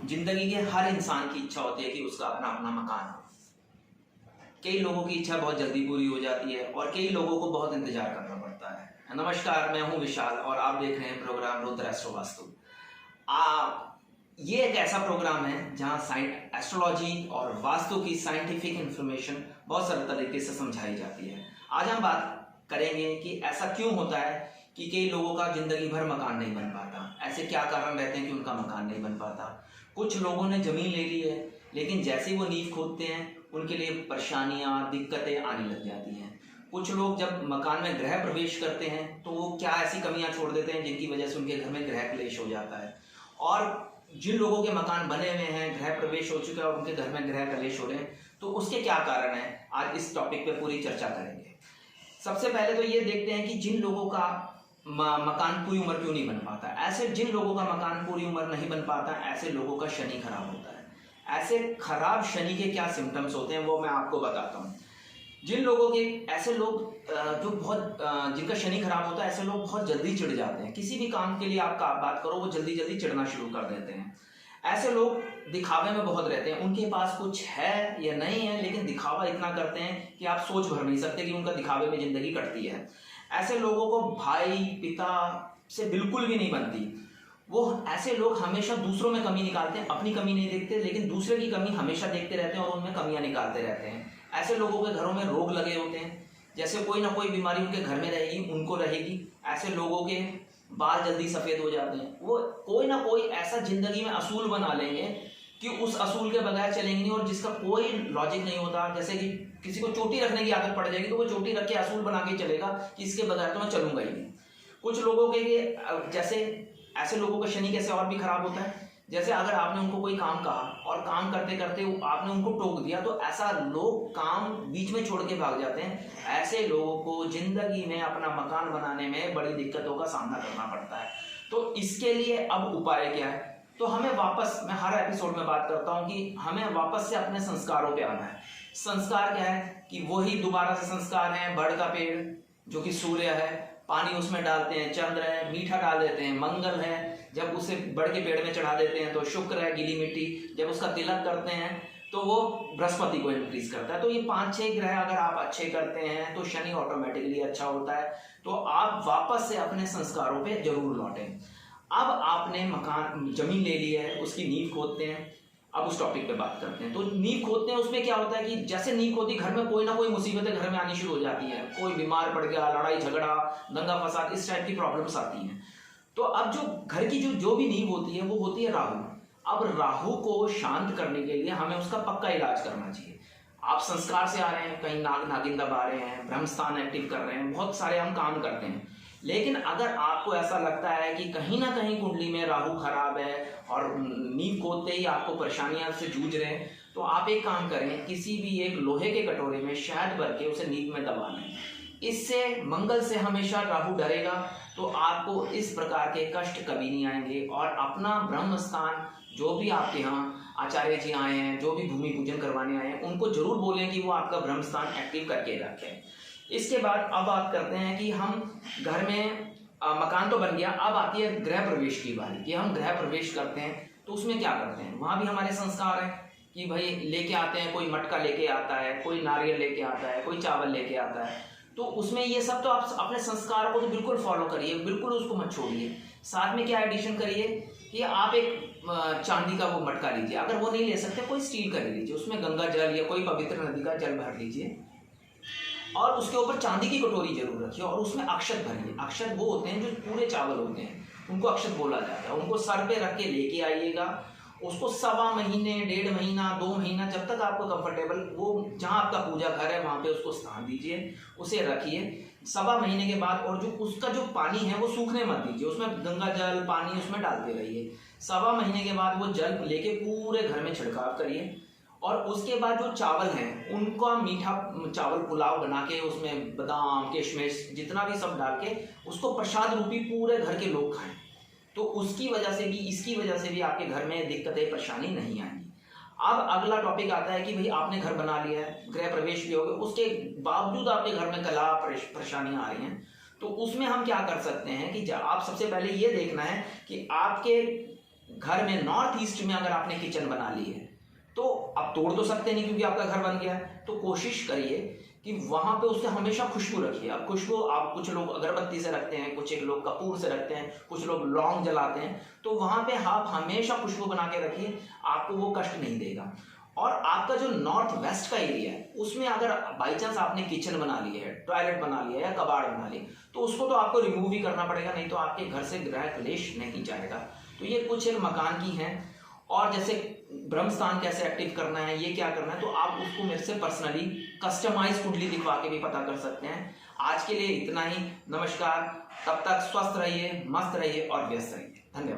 जिंदगी के हर इंसान की इच्छा होती है कि उसका अपना अपना मकान हो। कई लोगों की इच्छा बहुत जल्दी पूरी हो जाती है और कई लोगों को बहुत इंतजार करना पड़ता है। नमस्कार, मैं हूं विशाल और आप देख रहे हैं प्रोग्राम रुद्र एस्ट्रो वास्तु। ये एक ऐसा प्रोग्राम है जहां एस्ट्रोलॉजी और वास्तु की साइंटिफिक इंफॉर्मेशन बहुत सरल तरीके से समझाई जाती है। आज हम बात करेंगे कि ऐसा क्यों होता है कि कई लोगों का जिंदगी भर मकान नहीं बन पाता। ऐसे क्या कारण रहते हैं कि उनका मकान नहीं बन पाता। कुछ लोगों ने जमीन ले ली है, लेकिन जैसे ही वो नींव खोदते हैं उनके लिए परेशानियां, दिक्कतें आने लग जाती हैं। कुछ लोग जब मकान में गृह प्रवेश करते हैं तो वो क्या ऐसी कमियां छोड़ देते हैं जिनकी वजह से उनके घर में गृह क्लेश हो जाता है। और जिन लोगों के मकान बने हुए हैं, गृह प्रवेश हो चुका है और उनके घर में गृह क्लेश हो रहे हैं, तो उसके क्या कारण हैं, आज इस टॉपिक पे पूरी चर्चा करेंगे। सबसे पहले तो ये देखते हैं कि जिन लोगों का मकान पूरी उम्र क्यों नहीं बन पाता। ऐसे जिन लोगों का मकान पूरी उम्र नहीं बन पाता, ऐसे लोगों का शनि खराब होता है। ऐसे खराब शनि के क्या सिम्टम्स होते हैं वो मैं आपको बताता हूँ। जिन लोगों के ऐसे लोग जो बहुत जिनका शनि खराब होता है, ऐसे लोग बहुत जल्दी चिढ़ जाते हैं। किसी भी काम के लिए आप बात करो, वो जल्दी जल्दी चिढ़ना शुरू कर देते हैं। ऐसे लोग दिखावे में बहुत रहते हैं। उनके पास कुछ है या नहीं है, लेकिन दिखावा इतना करते हैं कि आप सोच भर नहीं सकते कि उनका दिखावे में जिंदगी कटती है। ऐसे लोगों को भाई पिता से बिल्कुल भी नहीं बनती। वो ऐसे लोग हमेशा दूसरों में कमी निकालते हैं, अपनी कमी नहीं देखते, लेकिन दूसरे की कमी हमेशा देखते रहते हैं और उनमें कमियां निकालते रहते हैं। ऐसे लोगों के घरों में रोग लगे होते हैं, जैसे कोई ना कोई बीमारी उनके घर में रहेगी, उनको रहेगी। ऐसे लोगों के बाल जल्दी सफेद हो जाते हैं। वो कोई ना कोई ऐसा जिंदगी में असूल बना लेंगे कि उस असूल के बगैर चलेंगे नहीं, और जिसका कोई लॉजिक नहीं होता। जैसे कि किसी को चोटी रखने की आदत पड़ जाएगी तो वो चोटी रख के असूल बना के चलेगा कि इसके बगैर तो मैं चलूंगा ही नहीं। कुछ लोगों के लिए जैसे ऐसे लोगों का शनि कैसे और भी खराब होता है, जैसे अगर आपने उनको कोई काम कहा और काम करते करते आपने उनको टोक दिया, तो ऐसा लोग काम बीच में छोड़ के भाग जाते हैं। ऐसे लोगों को जिंदगी में अपना मकान बनाने में बड़ी दिक्कतों का सामना करना पड़ता है। तो इसके लिए अब उपाय क्या है, तो हमें वापस, मैं हर एपिसोड में बात करता हूं कि हमें वापस से अपने संस्कारों पे आना है। संस्कार क्या है कि वही दोबारा से संस्कार है। बड़ का पेड़ जो कि सूर्य है, पानी उसमें डालते हैं, चंद्र है, मीठा डाल देते हैं, मंगल है, जब उसे बड़ के पेड़ में चढ़ा देते हैं तो शुक्र है, गीली मिट्टी, जब उसका तिलक करते हैं तो वो बृहस्पति को इंक्रीज करता है। तो ये 5-6 ग्रह अगर आप अच्छे करते हैं तो शनि ऑटोमेटिकली अच्छा होता है। तो आप वापस से अपने संस्कारों पे जरूर लौटें। अब आपने मकान जमीन ले ली है, उसकी नींव खोदते हैं। अब उस टॉपिक पे बात करते हैं। तो नींव खोदते हैं, उसमें क्या होता है कि जैसे नींव खोदी, घर में कोई ना कोई मुसीबतें घर में आनी शुरू हो जाती है। कोई बीमार पड़ गया, लड़ाई झगड़ा, दंगा फसाद, इस टाइप की प्रॉब्लम्स आती हैं। तो अब जो घर की जो भी नींव होती है वो होती है राहु। अब राहु को शांत करने के लिए हमें उसका पक्का इलाज करना चाहिए। आप संस्कार से आ रहे हैं, कहीं नाग नागिन दबा रहे हैं, ब्रह्मस्थान एक्टिव कर रहे हैं, बहुत सारे हम काम करते हैं, लेकिन अगर आपको ऐसा लगता है कि कहीं ना कहीं कुंडली में राहु खराब है और नींव खोदते ही आपको परेशानियां से जूझ रहे हैं, तो आप एक काम करें, किसी भी एक लोहे के कटोरे में शहद भर के उसे नींव में दबा लें। इससे मंगल से हमेशा राहु डरेगा, तो आपको इस प्रकार के कष्ट कभी नहीं आएंगे। और अपना ब्रह्म स्थान, जो भी आपके यहाँ आचार्य जी आए हैं, जो भी भूमि पूजन करवाने आए हैं, उनको जरूर बोलें कि वो आपका ब्रह्म स्थान एक्टिव करके रखें। इसके बाद अब बात करते हैं कि हम घर में मकान तो बन गया, अब आती है गृह प्रवेश की बारी कि हम गृह प्रवेश करते हैं। तो उसमें क्या करते हैं, वहां भी हमारे संस्कार हैं कि भाई लेके आते हैं, कोई मटका लेके आता है, कोई नारियल लेके आता है, कोई चावल लेके आता है। तो उसमें ये सब तो आप अपने संस्कार को तो बिल्कुल फॉलो करिए, बिल्कुल उसको मत छोड़िए। साथ में क्या एडिशन करिए कि आप एक चांदी का वो मटका लीजिए, अगर वो नहीं ले सकते कोई स्टील का ले लीजिए, उसमें गंगा जल या कोई पवित्र नदी का जल भर लीजिए और उसके ऊपर चांदी की कटोरी जरूर रखिए और उसमें अक्षत भरिए। अक्षत वो होते हैं जो पूरे चावल होते हैं, उनको अक्षत बोला जाता है। उनको सर पे रख के लेके आइएगा। उसको 1.25 महीने, 1.5 महीना, 2 महीना, जब तक आपको कंफर्टेबल, वो जहाँ आपका पूजा घर है वहाँ पे उसको स्थान दीजिए, उसे रखिए। 1.25 महीने के बाद, और जो उसका जो पानी है वो सूखने मत दीजिए, उसमें गंगा जल पानी उसमें डालते रहिए। 1.25 महीने के बाद वो जल लेके पूरे घर में छिड़काव करिए। और उसके बाद जो चावल हैं उनका मीठा चावल पुलाव बना के उसमें बादाम, किशमिश, जितना भी सब डाल के उसको प्रसाद रूपी पूरे घर के लोग खाएं। तो उसकी वजह से भी, इसकी वजह से भी आपके घर में दिक्कतें, परेशानी नहीं आएंगी। अब अगला टॉपिक आता है कि भाई आपने घर बना लिया है, गृह प्रवेश भी हो गया, उसके बावजूद आपके घर में कला परेशानियां आ रही हैं, तो उसमें हम क्या कर सकते हैं कि आप सबसे पहले ये देखना है कि आपके घर में नॉर्थ ईस्ट में अगर आपने किचन बना ली है तो आप तोड़ तो सकते नहीं क्योंकि आपका घर बन गया है, तो कोशिश करिए कि वहां पे उससे हमेशा खुशबू रखिए। अब खुशबू आप कुछ लोग अगरबत्ती से रखते हैं, कुछ एक लोग कपूर से रखते हैं, कुछ लोग लौंग जलाते हैं, तो वहां पे आप हमेशा खुशबू बना के रखिए, आपको वो कष्ट नहीं देगा। और आपका जो नॉर्थ वेस्ट का एरिया है उसमें अगर बाई चांस आपने किचन बना ली है, टॉयलेट बना लिया या कबाड़ बना लिया, तो उसको तो आपको रिमूव ही करना पड़ेगा, नहीं तो आपके घर से ग्रह क्लेश नहीं जाएगा। तो ये कुछ एक मकान की हैं। और जैसे ब्रह्मस्थान कैसे एक्टिव करना है, ये क्या करना है, तो आप उसको मेरे से पर्सनली कस्टमाइज कुंडली दिखवा के भी पता कर सकते हैं। आज के लिए इतना ही। नमस्कार, तब तक स्वस्थ रहिए, मस्त रहिए और व्यस्त रहिए। धन्यवाद।